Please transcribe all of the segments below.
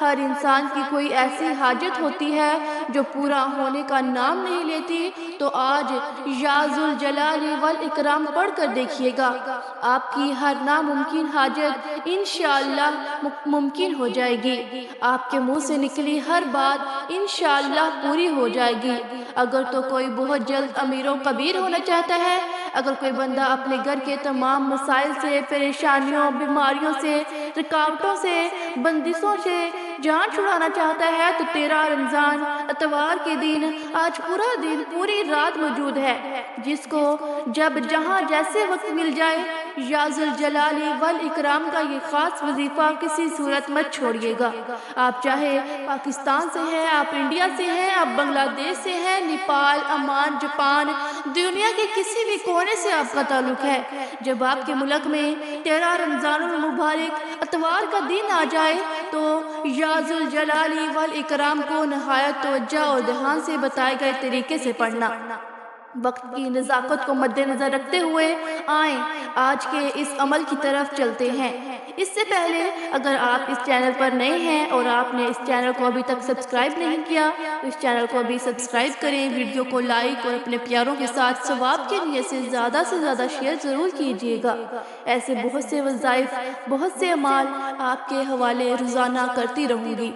ہر انسان کی کوئی ایسی حاجت ہوتی ہے جو پورا ہونے کا نام نہیں لیتی، تو آج یا ذوالجلال والاکرام پڑھ کر دیکھیے گا، آپ کی ہر ناممکن حاجت انشاءاللہ ممکن ہو جائے گی، آپ کے منہ سے نکلی ہر بات انشاءاللہ پوری ہو جائے گی۔ اگر تو کوئی بہت جلد امیر و کبیر ہونا چاہتا ہے، اگر کوئی بندہ اپنے گھر کے تمام مسائل سے، پریشانیوں، بیماریوں سے، رکاوٹوں سے، بندشوں سے جان چھڑانا چاہتا ہے، تو 13 رمضان اتوار کے دن آج پورا دن پوری رات موجود ہے، جس کو جب جہاں جیسے وقت مل جائے، یا ذوالجلال والاکرام کا یہ خاص وظیفہ کسی صورت مت چھوڑیے گا۔ آپ چاہے پاکستان سے ہیں، آپ انڈیا سے ہیں، آپ بنگلہ دیش سے ہیں، نیپال، عمان، جاپان، دنیا کے کسی بھی کونے سے آپ کا تعلق ہے، جب آپ کے ملک میں 13 رمضان المبارک اتوار کا دن آ جائے تو یا ذوالجلال والاکرام کو نہایت توجہ اور دھیان سے بتائے گئے طریقے سے پڑھنا۔ وقت کی نزاکت کو مد نظر رکھتے ہوئے آئیں آج کے اس عمل کی طرف چلتے ہیں۔ اس سے پہلے اگر آپ اس چینل پر نئے ہیں اور آپ نے اس چینل کو ابھی تک سبسکرائب نہیں کیا تو اس چینل کو ابھی سبسکرائب کریں، ویڈیو کو لائک اور اپنے پیاروں کے ساتھ ثواب کے نیت سے زیادہ شیئر ضرور کیجیے گا۔ ایسے بہت سے وظائف، بہت سے اعمال آپ کے حوالے روزانہ کرتی رہوں گی۔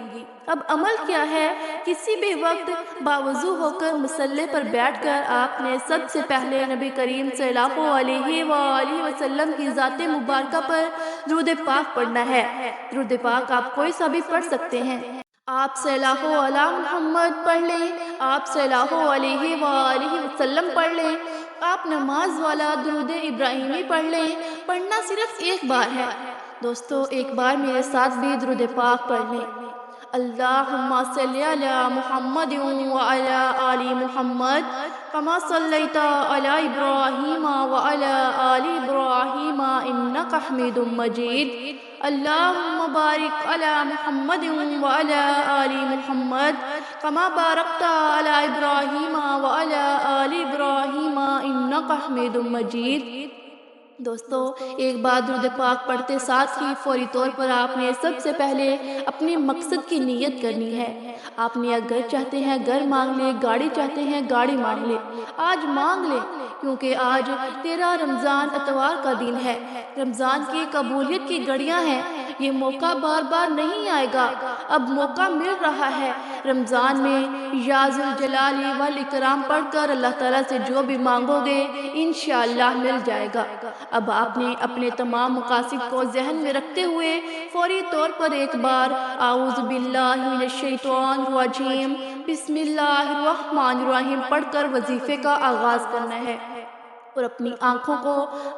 اب عمل کیا ہے؟ کسی بھی وقت باوضو ہو کر مصلی پر بیٹھ کر آپ نے سب سے پہلے نبی کریم صلی اللہ علیہ وآلہ وسلم کی ذات مبارکہ پر درود پاک پڑھنا ہے۔ درود پاک آپ کوئی سا بھی پڑھ سکتے ہیں۔ آپ صلی اللہ علیہ محمد پڑھ لیں، آپ صلی اللہ علیہ وآلہ وسلم پڑھ لیں، آپ نماز والا درود ابراہیمی پڑھ لیں۔ پڑھنا صرف ایک بار ہے۔ دوستو ایک بار میرے ساتھ بھی درود پاک پڑھ لیں۔ اللہم صلی علی محمد وعلی آل محمد کما صلیت علی ابراہیم وعلی آل ابراہیم انک حمید مجید۔ اللہم بارک علی محمد وعلی آل محمد کما بارکت علی ابراہیم وعلی آل ابراہیم انک حمید مجید۔ دوستو ایک بار درود پاک پڑھتے ساتھ ہی فوری طور پر آپ نے سب سے پہلے اپنے مقصد کی نیت کرنی ہے۔ آپ نے گھر چاہتے ہیں گھر مانگ لیں، گاڑی چاہتے ہیں گاڑی مانگ لیں، آج مانگ لیں، کیونکہ آج 13 رمضان اتوار کا دن ہے۔ رمضان کی قبولیت کی گھڑیاں ہیں، یہ موقع بار بار نہیں آئے گا، اب موقع مل رہا ہے۔ رمضان میں یا ذوالجلال والاکرام پڑھ کر اللہ تعالیٰ سے جو بھی مانگو گے انشاءاللہ مل جائے گا۔ اب آپ نے اپنے تمام مقاصد کو ذہن میں رکھتے ہوئے فوری طور پر ایک بار اعوذ باللہ من الشیطان الرجیم بسم اللہ الرحمن الرحیم پڑھ کر وظیفے کا آغاز کرنا ہے، اور اپنی آنکھوں کو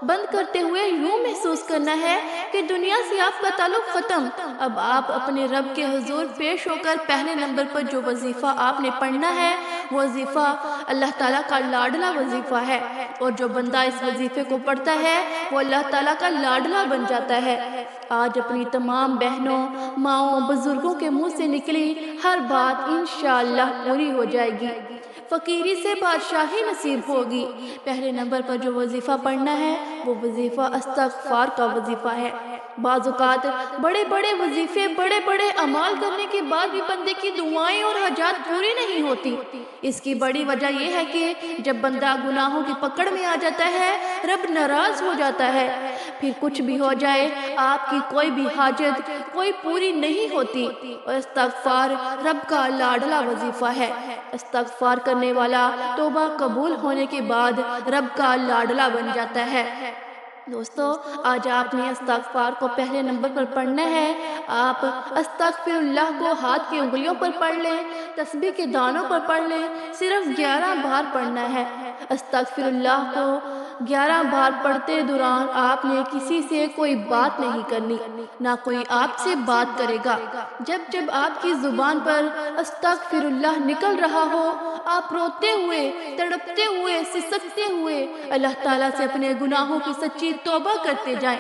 بند کرتے ہوئے یوں محسوس کرنا ہے کہ دنیا سے آپ کا تعلق ختم۔ اب آپ اپنے رب کے حضور پیش ہو کر پہلے نمبر پر جو وظیفہ آپ نے پڑھنا ہے وہ وظیفہ اللہ تعالیٰ کا لاڈلا وظیفہ ہے، اور جو بندہ اس وظیفے کو پڑھتا ہے وہ اللہ تعالیٰ کا لاڈلا بن جاتا ہے۔ آج اپنی تمام بہنوں، ماؤں، بزرگوں کے منہ سے نکلی ہر بات انشاءاللہ پوری ہو جائے گی، فقیری سے بادشاہی نصیب ہوگی۔ پہلے نمبر پر جو وظیفہ پڑھنا ہے وہ وظیفہ استغفار کا وظیفہ ہے۔ بعض اوقات بڑے بڑے وظیفے، بڑے بڑے اعمال کرنے کے بعد بھی بندے کی دعائیں اور حاجات پوری نہیں ہوتی۔ اس کی بڑی وجہ یہ ہے کہ جب بندہ گناہوں کی پکڑ میں آ جاتا ہے رب ناراض ہو جاتا ہے، پھر کچھ بھی ہو جائے آپ کی کوئی بھی حاجت کوئی پوری نہیں ہوتی۔ اور استغفار رب کا لاڈلا وظیفہ ہے۔ استغفار کرنے والا توبہ قبول ہونے کے بعد رب کا لاڈلا بن جاتا ہے۔ دوستو آج آپ نے استغفار کو پہلے نمبر پر پڑھنا ہے۔ آپ استغفر اللہ کو ہاتھ کی انگلیوں پر پڑھ لیں، تسبیح کے دانوں پر پڑھ لیں، صرف 11 بار پڑھنا ہے۔ استغفر اللہ کو 11 بار پڑھتے دوران آپ نے کسی سے کوئی بات نہیں کرنی، نہ کوئی آپ سے بات کرے گا۔ جب جب آپ کی زبان پر استغفر اللہ نکل رہا ہو آپ روتے ہوئے، تڑپتے ہوئے، سسکتے ہوئے اللہ تعالیٰ سے اپنے گناہوں کی سچی توبہ کرتے جائیں۔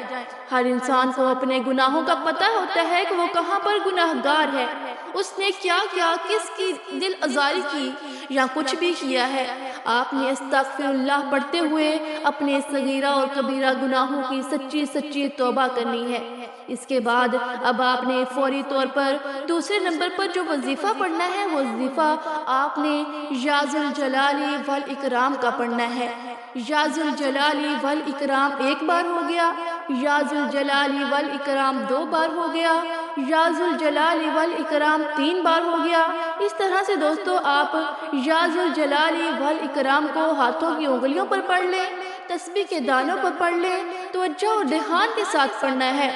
ہر انسان کو اپنے گناہوں کا پتہ ہوتا ہے کہ وہ کہاں پر گناہگار ہے، اس نے کیا کیا، کس کی دل آزاری کی یا کچھ بھی کیا ہے۔ آپ نے استغفر اللہ پڑھتے ہوئے اپنے صغیرہ اور کبیرہ گناہوں کی سچی توبہ کرنی ہے۔ اس کے بعد اب آپ نے فوری طور پر دوسرے نمبر پر جو وظیفہ پڑھنا ہے وہ وظیفہ آپ نے یا ذوالجلال والاکرام کا پڑھنا ہے۔ یا ذوالجلال والاکرام ایک بار ہو گیا، یا ذوالجلال والاکرام 2 بار ہو گیا، یا ذوالجلال والاکرام 3 بار ہو گیا۔ اس طرح سے دوستو آپ یا ذوالجلال والاکرام کو ہاتھوں کی انگلیوں پر پڑھ لیں، تسبیح کے دانوں پر پڑھ لیں، توجہ اور دھیان کے ساتھ پڑھنا ہے۔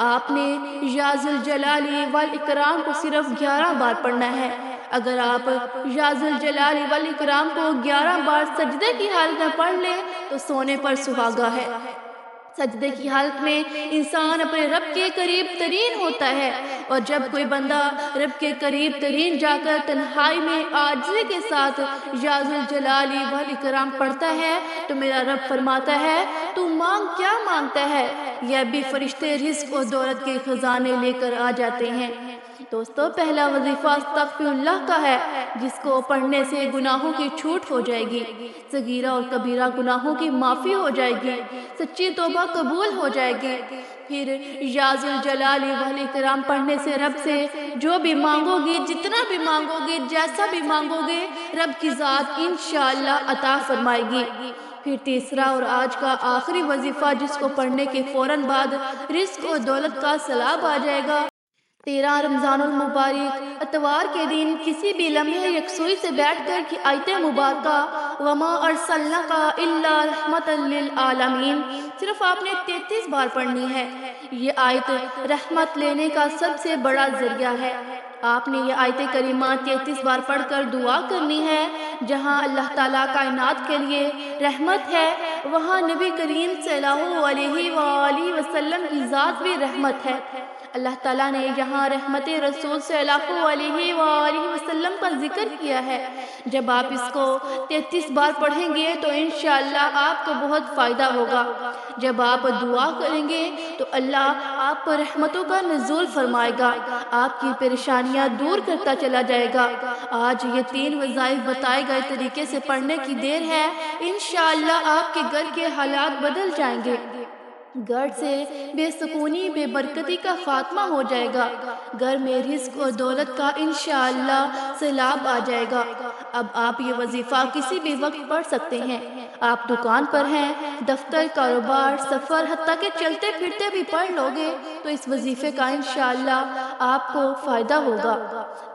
آپ نے یا ذوالجلال والاکرام کو صرف 11 بار پڑھنا ہے۔ اگر آپ یا ذوالجلال والاکرام کو 11 بار سجدے کی حالت میں پڑھ لیں تو سونے پر سہاگا ہے۔ سجدے کی حالت میں انسان اپنے رب کے قریب ترین ہوتا ہے، اور جب کوئی بندہ رب کے قریب ترین جا کر تنہائی میں عاجزی کے ساتھ یا ذوالجلال والاکرام پڑھتا ہے تو میرا رب فرماتا ہے تو مانگ کیا مانگتا ہے، یہ بھی فرشتے رزق اور دولت کے خزانے لے کر آ جاتے ہیں۔ دوستو پہلا وظیفہ استغفر اللہ کا ہے، جس کو پڑھنے سے گناہوں کی چھوٹ ہو جائے گی، صغیرہ اور کبیرہ گناہوں کی معافی ہو جائے گی، سچی توبہ قبول ہو جائے گی۔ پھر یا ذوالجلال والاکرام پڑھنے سے رب سے جو بھی مانگو گے، جتنا بھی مانگو گے، جیسا بھی مانگو گے، رب کی ذات انشاءاللہ عطا فرمائے گی۔ پھر تیسرا اور آج کا آخری وظیفہ جس کو پڑھنے کے فوراً بعد رزق اور دولت کا سیلاب آ جائے گا۔ 13 رمضان المبارک اتوار کے دن کسی بھی لمحے یکسوئی سے بیٹھ کر کی آیت مبارکہ وما ارسلناک الا رحمۃ للعالمین صرف آپ نے 33 بار پڑھنی ہے۔ یہ آیت رحمت لینے کا سب سے بڑا ذریعہ ہے۔ آپ نے یہ آیت کریمہ 33 بار پڑھ کر دعا کرنی ہے۔ جہاں اللہ تعالیٰ کائنات کے لیے رحمت ہے، وہاں نبی کریم صلی اللہ علیہ وآلہ وسلم کی ذات بھی رحمت ہے۔ اللہ تعالیٰ نے یہاں رحمت رسول صلی اللہ علیہ وآلہ وسلم کا ذکر کیا ہے۔ جب آپ اس کو 33 بار پڑھیں گے تو انشاءاللہ آپ کو بہت فائدہ ہوگا۔ جب آپ دعا کریں گے تو اللہ آپ پر رحمتوں کا نزول فرمائے گا، آپ کی پریشانیاں دور کرتا چلا جائے گا۔ آج یہ 3 وظائف بتائے گئے طریقے سے پڑھنے کی دیر ہے، انشاءاللہ آپ کے گھر کے حالات بدل جائیں گے۔ گھر سے بے سکونی بے برکتی کا خاتمہ ہو جائے گا، گھر میں رزق اور دولت کا انشاءاللہ سیلاب آ جائے گا۔ اب آپ یہ وظیفہ کسی بھی وقت پڑھ سکتے ہیں۔ آپ دکان پر ہیں، دفتر، کاروبار، سفر، حتیٰ کہ چلتے پھرتے بھی پڑھ لو گے تو اس وظیفے کا انشاءاللہ آپ کو فائدہ ہوگا۔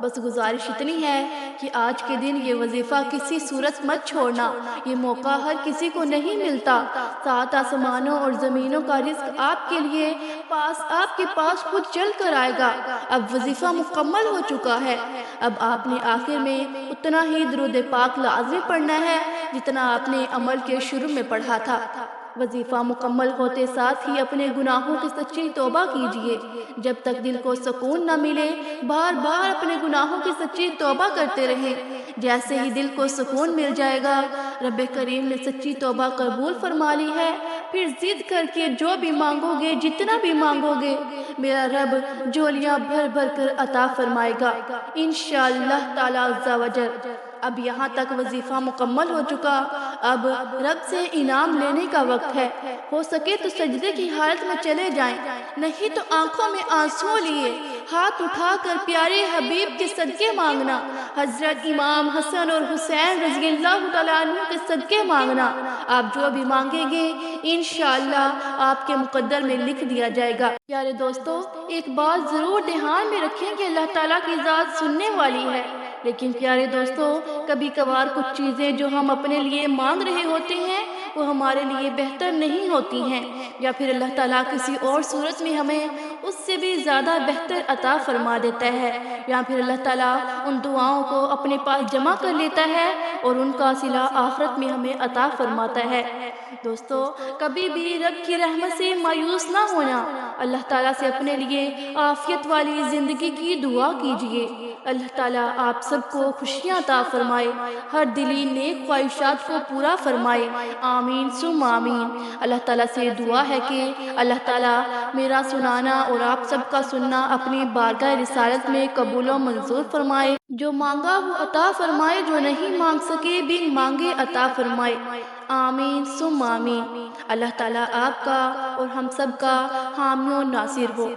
بس گزارش اتنی ہے کہ آج کے دن یہ وظیفہ کسی صورت مت چھوڑنا، یہ موقع ہر کسی کو نہیں ملتا۔ 7 آسمانوں اور زمینوں کا رزق آپ کے لیے آپ کے پاس خود چل کر آئے گا۔ اب وظیفہ مکمل ہو چکا ہے، اب آپ نے آخر میں اتنا ہی درود پاک لازمی پڑھنا ہے جتنا آپ نے عمل کے شروع میں پڑھا تھا۔ وظیفہ مکمل ہوتے ساتھ ہی اپنے گناہوں کی سچی توبہ کیجیے۔ جب تک دل کو سکون نہ ملے بار بار اپنے گناہوں کی سچی توبہ کرتے رہیں۔ جیسے ہی دل کو سکون مل جائے گا، رب کریم نے سچی توبہ قبول فرما لی ہے، پھر ضد کر کے جو بھی مانگو گے، جتنا بھی مانگو گے، میرا رب جھولیاں بھر بھر کر عطا فرمائے گا انشاءاللہ تعالی عز و جل۔ اب یہاں تک وظیفہ مکمل ہو چکا، اب رب سے انعام لینے کا وقت ہے۔ ہو سکے تو سجدے کی حالت میں چلے جائیں، نہیں تو آنکھوں میں آنسو لیے ہاتھ اٹھا کر پیارے حبیب کے صدقے مانگنا، حضرت امام حسن اور حسین رضی اللہ تعالیٰ عنہ کے صدقے مانگنا۔ آپ جو بھی مانگیں گے انشاءاللہ آپ کے مقدر میں لکھ دیا جائے گا۔ پیارے دوستو، ایک بات ضرور دھیان میں رکھیں کہ اللہ تعالیٰ کی ذات سننے والی ہے، لیکن پیارے دوستو کبھی کبھار کچھ چیزیں جو ہم اپنے لیے مانگ رہے ہوتے ہیں وہ ہمارے لیے بہتر نہیں ہوتی ہیں، یا پھر اللہ تعالیٰ کسی اور صورت میں ہمیں اس سے بھی زیادہ بہتر عطا فرما دیتا ہے، یا پھر اللہ تعالیٰ ان دعاؤں کو اپنے پاس جمع کر لیتا ہے اور ان کا صلہ آخرت میں ہمیں عطا فرماتا ہے۔ دوستو کبھی بھی رب کی رحمت سے مایوس نہ ہونا، اللہ تعالیٰ سے اپنے لیے عافیت والی زندگی کی دعا کیجیے۔ اللہ تعالیٰ آپ سب کو خوشیاں عطا فرمائے، ہر دلی نیک خواہشات کو پورا فرمائے، آمین ثم آمین۔ اللہ تعالیٰ سے دعا ہے کہ اللہ تعالیٰ میرا سنانا اور آپ سب کا سننا اپنی بارگاہ رسالت میں قبول و منظور فرمائے۔ جو مانگا وہ عطا فرمائے، جو نہیں مانگ سکے بن مانگے عطا فرمائے، آمین ثم آمین۔ اللہ تعالیٰ آپ کا اور ہم سب کا حامی و ناصر ہو۔